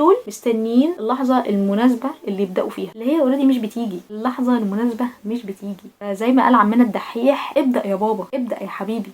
دول مستنيين اللحظه المناسبه اللي يبداوا فيها، اللي هي اوريدي مش بتيجي. اللحظه المناسبه مش بتيجي. فزي ما قال عمنا الدحيح، ابدا يا بابا، ابدا يا حبيبي.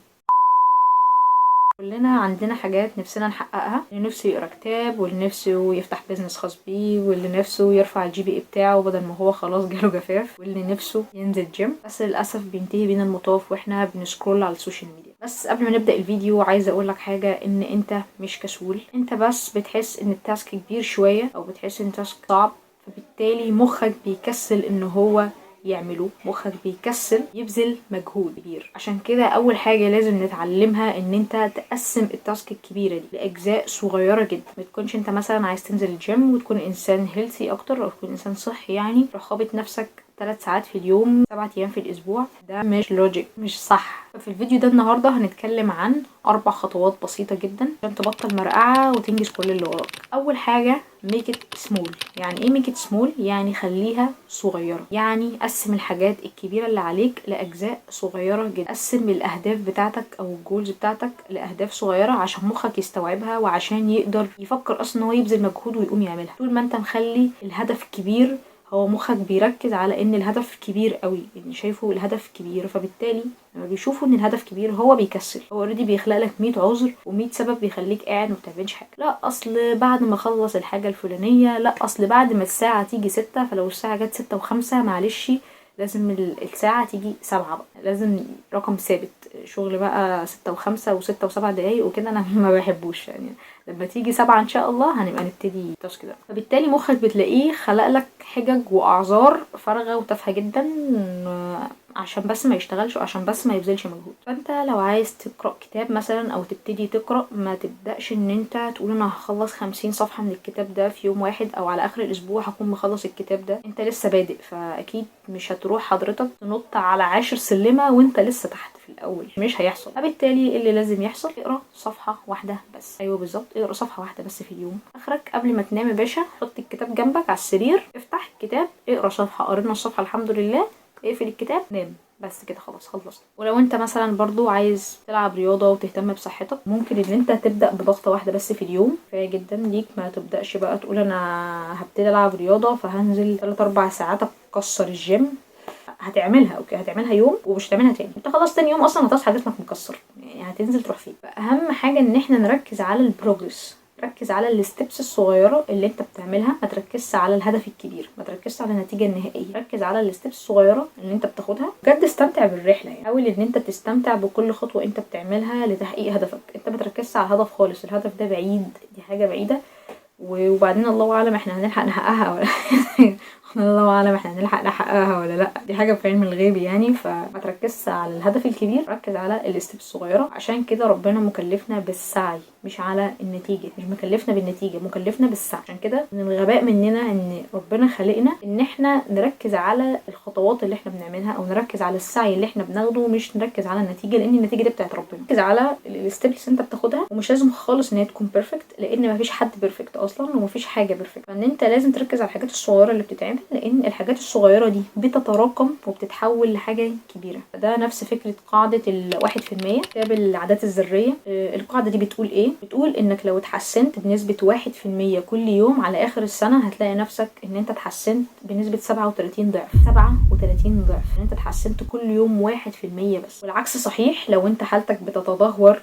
كلنا عندنا حاجات نفسنا نحققها، اللي نفسه يقرا كتاب، واللي نفسه يفتح بيزنس خاص بيه، واللي نفسه يرفع الجي بي اي بتاعه بدل ما هو خلاص جاله جفاف، واللي نفسه ينزل جيم. بس للاسف بينتهي بينا المطاف واحنا بنسكرول على السوشيال ميديا. بس قبل ما نبدا الفيديو عايزه اقول لك حاجه، ان انت مش كسول، انت بس بتحس ان التاسك كبير شويه، او بتحس ان التاسك صعب، فبالتالي مخك بيكسل ان هو يعملوه. مخك بيكسل يبذل مجهود كبير. عشان كده اول حاجه لازم نتعلمها ان انت تقسم التاسك الكبيره دي لاجزاء صغيره جدا. ما تكونش انت مثلا عايز تنزل الجيم وتكون انسان هيلثي اكتر، او تكون انسان صحي، يعني تروح خابط نفسك 3 ساعات في اليوم 7 ايام في الاسبوع. ده مش لوجيك، مش صح. ففي الفيديو ده النهارده هنتكلم عن 4 خطوات بسيطه جدا عشان تبطل مرقعه وتنجز كل اللي وراك. اول حاجه make it small. يعني ايه make it small؟ يعني خليها صغيره. يعني قسم الحاجات الكبيره اللي عليك لاجزاء صغيره جدا. قسم الاهداف بتاعتك او الجولز بتاعتك لاهداف صغيره عشان مخك يستوعبها، وعشان يقدر يفكر اصلا ان هو يبذل مجهود ويقوم يعملها. طول ما انت مخلي الهدف كبير، هو مخك بيركز على ان الهدف كبير قوي، يعني شايفه الهدف كبير، فبالتالي لما بيشوفوا ان الهدف كبير هو بيكسل. هو اوريدي بيخلق لك 100 عذر و100 سبب بيخليك قاعد ما بتعملش حاجه. لا اصل بعد ما اخلص الحاجه الفلانيه، لا اصل بعد ما الساعه تيجي 6، فلو الساعه جت 6:05 معلش لازم الساعة تيجي 7 بقى. لازم رقم ثابت. شغل بقى 6:05 و6:07 دقايق وكده انا ما بحبوش. يعني لما تيجي 7 ان شاء الله هنبقى نبتدي التاسك ده. فبالتالي مخك بتلاقيه خلق لك حجج واعذار فارغة وتافهة جدا عشان بس ما يشتغلش، وعشان بس ما يبذلش مجهود. فانت لو عايز تقرأ كتاب مثلا او تبتدي تقرأ، ما تبدأش ان انت تقول انا هخلص 50 صفحة من الكتاب ده في يوم واحد، او على اخر الاسبوع هكون مخلص الكتاب ده. انت لسه بادئ، فاكيد مش هتروح حضرتك تنط على 10 سلمة وانت لسه تحت في الاول، مش هيحصل. فبالتالي اللي لازم يحصل، اقرا صفحة واحدة بس. ايوه بالظبط، اقرا صفحة واحدة بس في اليوم. اخرك قبل ما تنام يا باشا، حط الكتاب جنبك على السرير، افتح الكتاب، اقرا صفحة. قرينا الصفحة الحمد لله، اقفل الكتاب، نام. بس كده خلاص خلصت. ولو انت مثلا برضو عايز تلعب رياضة وتهتم بصحتك، ممكن ان انت تبدأ بضغطة واحدة بس في اليوم، كفاية جدا ليك. ما تبدأش بقى تقول انا هبتدي العب رياضة فهنزل 3-4 ساعات اكسر الجيم. هتعملها اوكي، هتعملها يوم ومش هتعملها تاني. انت خلاص تاني يوم اصلا هتصحى جسمك مكسر، يعني هتنزل تروح فين. فاهم حاجة ان احنا نركز على البروجرس، ركز على الستبس الصغيره اللي انت بتعملها. ما تركزش على الهدف الكبير، ما تركزش على النتيجه النهائيه، ركز على الستبس الصغيره اللي انت بتاخدها. بجد استمتع بالرحله، يعني حاول ان انت تستمتع بكل خطوه انت بتعملها لتحقيق هدفك. انت ما تركزش على الهدف خالص، الهدف ده بعيد، دي حاجه بعيده، وبعدين الله اعلم احنا هنلحق نحققها ولا الله اعلم احنا هنلحق نحققها ولا لا، دي حاجه في علم الغيب يعني. فما تركزش على الهدف الكبير، ركز على الستيب الصغيره. عشان كده ربنا مكلفنا بالسعي مش على النتيجه، مش مكلفنا بالنتيجه، مكلفنا بالسعي. عشان كده من الغباء مننا ان ربنا خلقنا ان احنا نركز على الخطوات اللي احنا بنعملها، او نركز على السعي اللي احنا بناخده، مش نركز على النتيجه، لان النتيجه دي بتاعت ربنا. ركز على الستيبس انت بتاخدها، ومش لازم خالص ان هي تكون بيرفكت، لان مفيش حد بيرفكت اصلا، ومفيش حاجه بيرفكت. فان انت لازم تركز على الحاجات الصغيره اللي بتتعمل، لان الحاجات الصغيره دي بتتراكم وبتتحول لحاجه كبيره. فده نفس فكره قاعده 1%، كتاب العادات الذريه. القاعده دي بتقول ايه؟ بتقول انك لو اتحسنت بنسبه 1% كل يوم، على اخر السنه هتلاقي نفسك ان انت اتحسنت بنسبه 37 ضعف. 37 ضعف ان انت اتحسنت كل يوم 1% بس. والعكس صحيح، لو انت حالتك بتتدهور،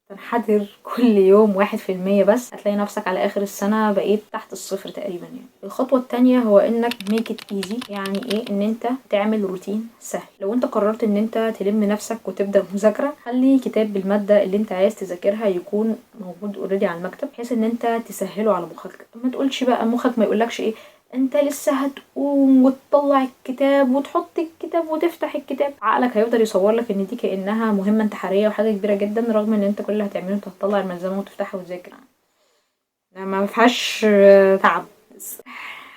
تنحدر كل يوم 1% بس، هتلاقي نفسك على اخر السنة بقيت تحت الصفر تقريبا. يعني الخطوة التانية هو انك make it easy. يعني ايه؟ ان انت تعمل روتين سهل. لو انت قررت ان انت تلم نفسك وتبدأ مذاكرة، خلي كتاب بالمادة اللي انت عايز تذاكرها يكون موجود اوريدي على المكتب، بحيث ان انت تسهله على مخك. ما تقولش بقى مخك ما يقولكش ايه، انت لسه هتقوم وتطلع الكتاب وتحط الكتاب وتفتح الكتاب. عقلك هيفضل يصور لك ان دي كانها مهمه انتحاريه وحاجه كبيره جدا، رغم ان انت كل اللي هتعمله انت هتطلع الملزمه وتفتحها وتذاكر. ما فيهاش تعب.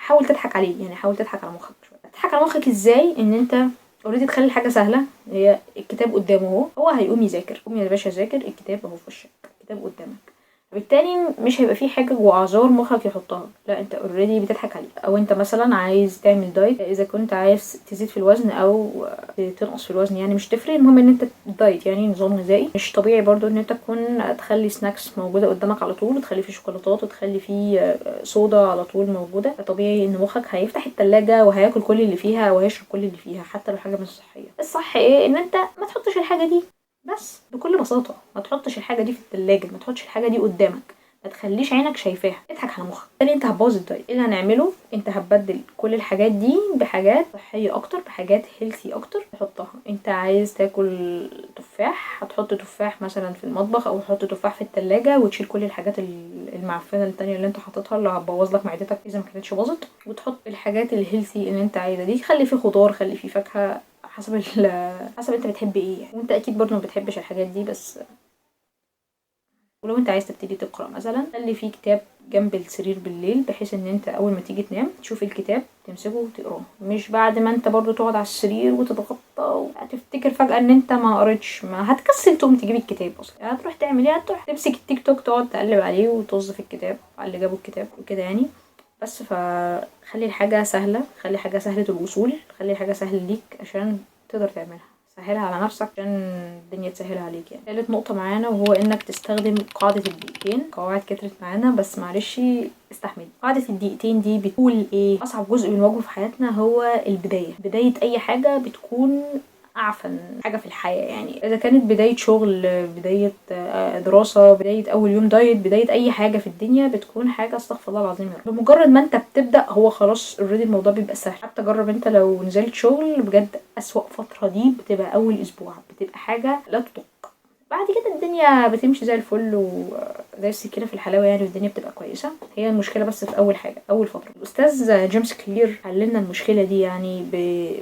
حاول تضحك عليه، يعني حاول تضحك على مخك شويه. تضحك على مخك ازاي؟ ان انت اوريدي تخلي الحاجه سهله، هي الكتاب قدامه هو هيقوم يذاكر. قوم يا باشا ذاكر، الكتاب اهو في وشك، الكتاب قدامك. بالتالي مش هيبقى فيه حاجة واعذار مخك يحطها، لا انت اوريدي بتضحك عليك. او انت مثلا عايز تعمل دايت، اذا كنت عايز تزيد في الوزن او تنقص في الوزن يعني مش تفرق، المهم ان انت دايت يعني نظام غذائي. مش طبيعي برضو ان انت تكون تخلي سناكس موجودة قدامك على طول، وتخلي فيه شوكولاتات، وتخلي فيه صودا على طول موجودة. فطبيعي ان مخك هيفتح التلاجة وهياكل كل اللي فيها وهيشرب كل اللي فيها حتى لو حاجة مش صحية. الصح ايه؟ ان انت ما تحطش الحاجة دي، بس بكل بساطة ما تحطش الحاجة دي في التلاجة، ما تحطش الحاجة دي قدامك، ما تخليش عينك شايفاها، اضحك على مخك. بالتالي انت هتبوظ الدايت. ايه اللي هنعمله؟ انت هتبدل كل الحاجات دي بحاجات صحيه اكتر، بحاجات هيلثي اكتر تحطها. انت عايز تاكل تفاح، هتحط تفاح مثلا في المطبخ، او تحط تفاح في التلاجة، وتشيل كل الحاجات المعفنه التانية اللي انت حاططها اللي هتبوظ لك معدتك اذا ما كانتش باظت، وتحط الحاجات الهيلثي اللي انت عايزها دي. خلي فيه خضار، خلي فيه فاكهه، حسب انت بتحب ايه يعني. وانت اكيد برضه ما بتحبش الحاجات دي بس. ولو انت عايز تبتدي تقرأ مثلا، خلي فيه كتاب جنب السرير بالليل، بحيث ان انت اول ما تيجي تنام تشوف الكتاب تمسكه وتقراه، مش بعد ما انت برضو تقعد على السرير وتتغطى وهتفتكر فجأة ان انت ما قريتش، ما هتكسل تقوم تجيب الكتاب اصلا. هتروح تعمل ايه؟ هتروح تمسك التيك توك تقعد تقلب عليه وتوظف الكتاب على اللي جابوا الكتاب وكده يعني. بس فخلي الحاجة سهلة، خلي حاجة سهلة الوصول، خلي حاجة سهلة ليك عشان تقدر تعملها. سهلها على نفسك عشان الدنيا تسهل عليك يعني. تالت نقطة معانا وهو انك تستخدم قاعدة الدقيقتين. قواعد كترت معانا بس معلش استحملي. قاعدة الدقيقتين دي بتقول ايه؟ اصعب جزء بنواجهه في حياتنا هو البداية. بداية اي حاجة بتكون اعفن حاجة في الحياة يعني، اذا كانت بداية شغل، بداية دراسة، بداية اول يوم دايت، بداية اي حاجة في الدنيا بتكون حاجة استغفر الله العظيم يا رب. بمجرد ما انت بتبدأ هو خلاص اوريدي الموضوع بيبقى سهل. حتى جرب انت لو نزلت شغل بجد، اسوأ فترة دي بتبقى اول اسبوع، بتبقى حاجة لا تطاق. بعد كده الدنيا بتمشي زي الفل وزي السكينة في الحلاوة يعني، والدنيا بتبقى كويسة. هي المشكلة بس في أول حاجة، أول فترة. الأستاذ جيمس كلير حللنا المشكلة دي يعني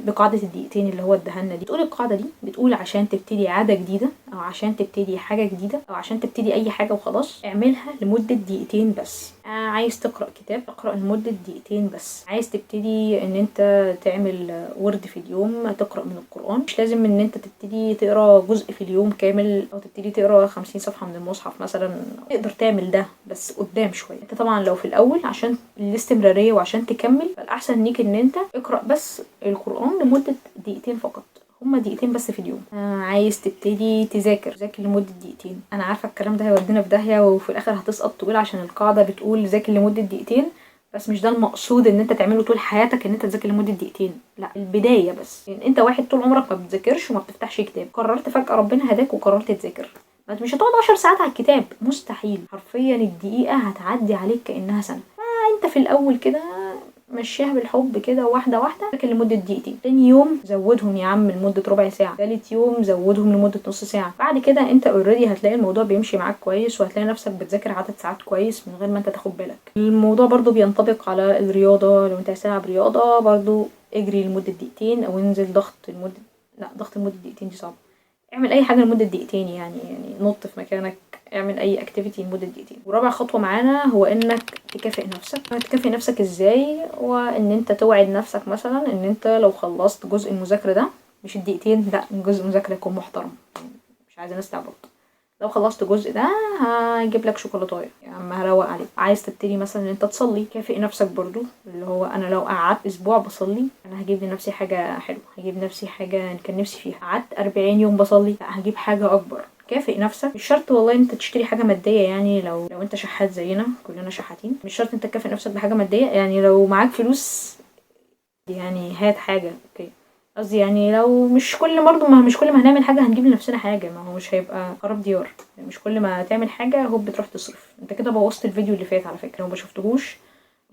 بقاعدة الدقيقتين اللي هو ادهالنا دي. بتقول القاعدة دي، بتقول عشان تبتدي عادة جديدة، أو عشان تبتدي حاجة جديدة، أو عشان تبتدي أي حاجة وخلاص، اعملها لمدة دقيقتين بس. عايز تقرأ كتاب، اقرأ لمدة دقيقتين بس. عايز تبتدي ان انت تعمل ورد في اليوم، تقرأ من القرآن. مش لازم ان انت تبتدي تقرأ جزء في اليوم كامل، او تبتدي تقرأ 50 صفحة من المصحف مثلا. تقدر تعمل ده بس قدام شوية. انت طبعا لو في الاول عشان الاستمرارية وعشان تكمل، فالاحسن ليك ان انت اقرأ بس القرآن لمدة دقيقتين فقط. هما دقيقتين بس في اليوم. عايز تبتدي تذاكر لمدة دقيقتين. انا عارفة الكلام ده هيودينا في داهية وفي الاخر هتسقط تقول عشان القاعدة بتقول ذاكر لمدة دقيقتين بس. مش ده المقصود ان انت تعمله طول حياتك ان انت تذاكر لمدة دقيقتين، لا البداية بس. يعني انت واحد طول عمرك ما بتذاكرش وما بتفتحش كتاب، قررت فجأة ربنا هداك وقررت تذاكر، مش هتقعد 10 ساعات على الكتاب، مستحيل. حرفيا الدقيقة هتعدي عليك كأنها سنة. فانت في الاول كده مشيها بالحب كده واحدة واحدة. لكن لمدة دقيقتين، تاني يوم زودهم يا عم لمدة ربع ساعة، تالت يوم زودهم لمدة نص ساعة. بعد كده انت اوريدي هتلاقي الموضوع بيمشي معاك كويس، وهتلاقي نفسك بتذاكر عدد ساعات كويس من غير ما انت تاخد بالك. الموضوع برضو بينطبق على الرياضة. لو انت عايز تلعب رياضة برضو اجري لمدة دقيقتين، او انزل ضغط لمدة، لا ضغط لمدة دقيقتين دي صعبة. اعمل اي حاجة لمدة دقيقتين يعني نط في مكانك، اعمل اي اكتيفيتي لمدة دقيقتين. ورابع خطوة معانا هو انك تكافئ نفسك. هتكافئ نفسك ازاي؟ وان انت توعد نفسك مثلا ان انت لو خلصت جزء المذاكرة ده، مش الدقيقتين، لا جزء المذاكرة يكون محترم، مش عايزة ناس تعبط. لو خلصت الجزء ده هجيب لك شوكولاتايه يا عم، هروق عليك. عايز تبتدي مثلا ان انت تصلي، كافئ نفسك برضو. اللي هو انا لو قعدت اسبوع بصلي، انا هجيب لنفسي حاجه حلوه، هجيب نفسي حاجه كان نفسي فيها. قعدت 40 يوم بصلي، لا هجيب حاجه اكبر. كافئ نفسك. مش شرط والله انت تشتري حاجه ماديه يعني، لو انت شحات زينا كلنا شحاتين، مش شرط انت تكافئ نفسك بحاجه ماديه يعني. لو معاك فلوس يعني هات حاجه اوكي. قصدي يعني لو مش كل برضه، ما مش كل ما هنعمل حاجة هنجيب لنفسنا حاجة، ما هو مش هيبقى خراب ديار. مش كل ما تعمل حاجة هوب بتروح تصرف. انت كده بوظت الفيديو اللي فات على فكرة، لو ما شفتهوش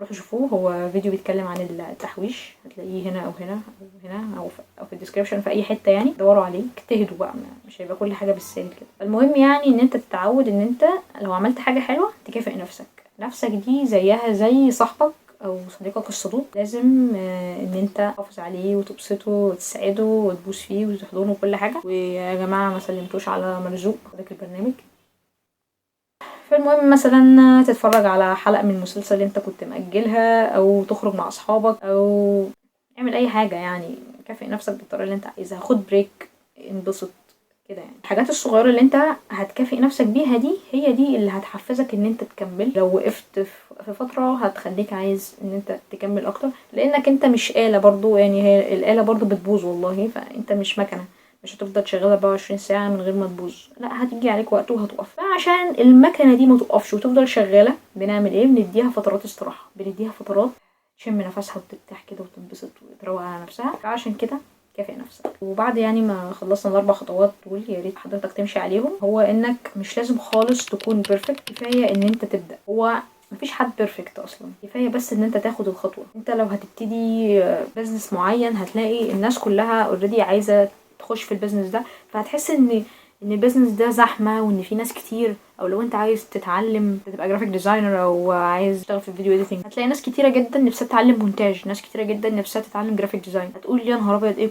روحوا شوفوه. هو فيديو بيتكلم عن التحويش، هتلاقيه هنا او هنا او هنا او في الديسكريبشن في اي حتة يعني. دوروا عليه، اجتهدوا بقى، مش هيبقى كل حاجة بالسهل كده. المهم يعني ان انت تتعود ان انت لو عملت حاجة حلوة تكافئ نفسك. نفسك دي زيها زي صاحبك او صديقك الصدوق، لازم ان انت تحافظ عليه وتبسطه وتسعده وتبوس فيه وتحضنه وكل حاجه. ويا جماعه ما سلمتوش على مرزوق صديق البرنامج. فالمهم مثلا تتفرج على حلقه من المسلسل اللي انت كنت مأجلها، او تخرج مع اصحابك، او اعمل اي حاجه يعني. كافئ نفسك بالطريقه اللي انت عايزها. خد بريك، انبسط، كده يعني. الحاجات الصغيره اللي انت هتكافئ نفسك بيها دي هي دي اللي هتحفزك ان انت تكمل. لو وقفت في فتره هتخليك عايز ان انت تكمل اكتر، لانك انت مش آلة برضو يعني، هي الآلة برضو بتبوظ والله، فانت مش مكنه، مش هتفضل شغاله 24 ساعه من غير ما تبوظ، لا هتيجي عليك وقت وهتقف. فعشان المكنه دي ما تقفش وتفضل شغاله بنعمل ايه؟ بنديها فترات استراحه، بنديها فترات تشم نفسها وترتاح كده وتنبسط وتروق على نفسها. فعشان كده كافئ نفسك. وبعد يعني ما خلصنا ال4 خطوات دول يا ريت حضرتك تمشي عليهم. هو انك مش لازم خالص تكون بيرفكت، كفايه ان انت تبدا. هو مفيش حد بيرفكت اصلا، كفايه بس ان انت تاخد الخطوه. انت لو هتبتدي بزنس معين هتلاقي الناس كلها اوريدي عايزه تخش في البيزنس ده، فهتحس ان البيزنس ده زحمه وان في ناس كتير. او لو انت عايز تتعلم تبقى جرافيك ديزاينر او عايز تشتغل في الفيديو اديتنج، هتلاقي ناس كتيره جدا نفسها تتعلم مونتاج، ناس كتيره جدا نفسها تتعلم جرافيك ديزاين. هتقول يا نهار ابيض ايه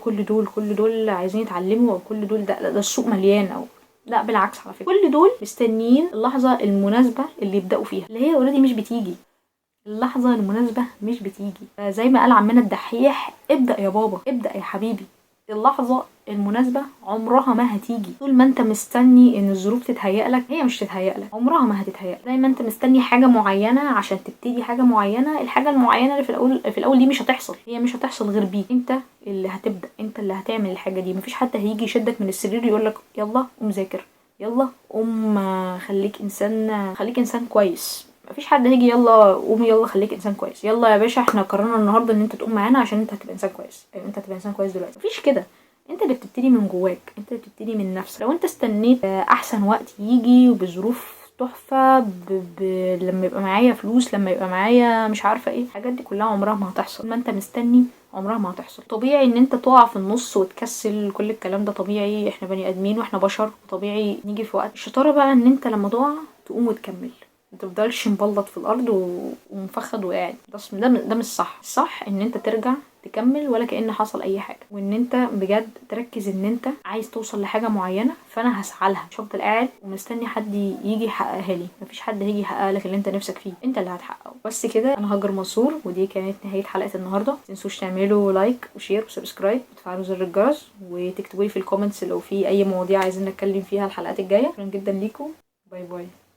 كل دول عايزين يتعلموا، او كل دول ده السوق مليان، او لا بالعكس على فكره، كل دول مستنيين اللحظه المناسبه اللي يبداوا فيها، اللي هي اوريدي مش بتيجي. اللحظه المناسبه مش بتيجي. زي ما قال عمنا الدحيح، ابدا يا بابا، ابدا يا حبيبي. اللحظه المناسبه عمرها ما هتيجي. طول ما انت مستني ان الظروف تتهيأ لك، هي مش تتهيأ لك، عمرها ما هتتهيأ لك. زي ما انت مستني حاجه معينه عشان تبتدي حاجه معينه، الحاجه المعينه اللي في الاول دي مش هتحصل، هي مش هتحصل غير بيك انت اللي هتبدا، انت اللي هتعمل الحاجه دي. مفيش حد هيجي يشدك من السرير يقولك يلا قوم ذاكر، يلا قوم خليك انسان كويس. مفيش حد هيجي يلا قوم يلا خليك انسان كويس، يلا يا باشا احنا قررنا النهارده ان انت تقوم معانا عشان انت هتبقى انسان كويس. ايوه انت هتبقى انسان كويس دلوقتي. مفيش كده، انت اللي بتبتدي من جواك، انت اللي بتبتدي من نفسك. لو انت استنيت احسن وقت يجي وبظروف تحفه لما يبقى معايا فلوس، لما يبقى معايا مش عارفه ايه، الحاجات دي كلها عمرها ما هتحصل. ما انت مستني عمرها ما هتحصل. طبيعي ان انت تقع في النص وتكسل، كل الكلام ده طبيعي، احنا بني ادمين واحنا بشر، طبيعي نيجي في وقت. الشطاره بقى ان انت لما تقع تقوم وتكمل، متفضلش مبلط في الارض ومفخد وقاعد. ده مش صح. الصح ان انت ترجع تكمل ولا كأن حصل اي حاجه، وان انت بجد تركز ان انت عايز توصل لحاجه معينه، فانا هسعى لها، مش هفضل قاعد ومستني حد يجي يحققها لي. مفيش حد هيجي يحقق لك اللي انت نفسك فيه، انت اللي هتحققه. بس كده، انا هاجر منصور، ودي كانت نهايه حلقه النهارده. متنسوش تعملوا لايك وشير وسبسكرايب وتفعلوا زر الجرس، وتكتبوا لي في الكومنتس لو في اي مواضيع عايزين نتكلم فيها الحلقات الجايه. شكرا جدا ليكم، باي باي.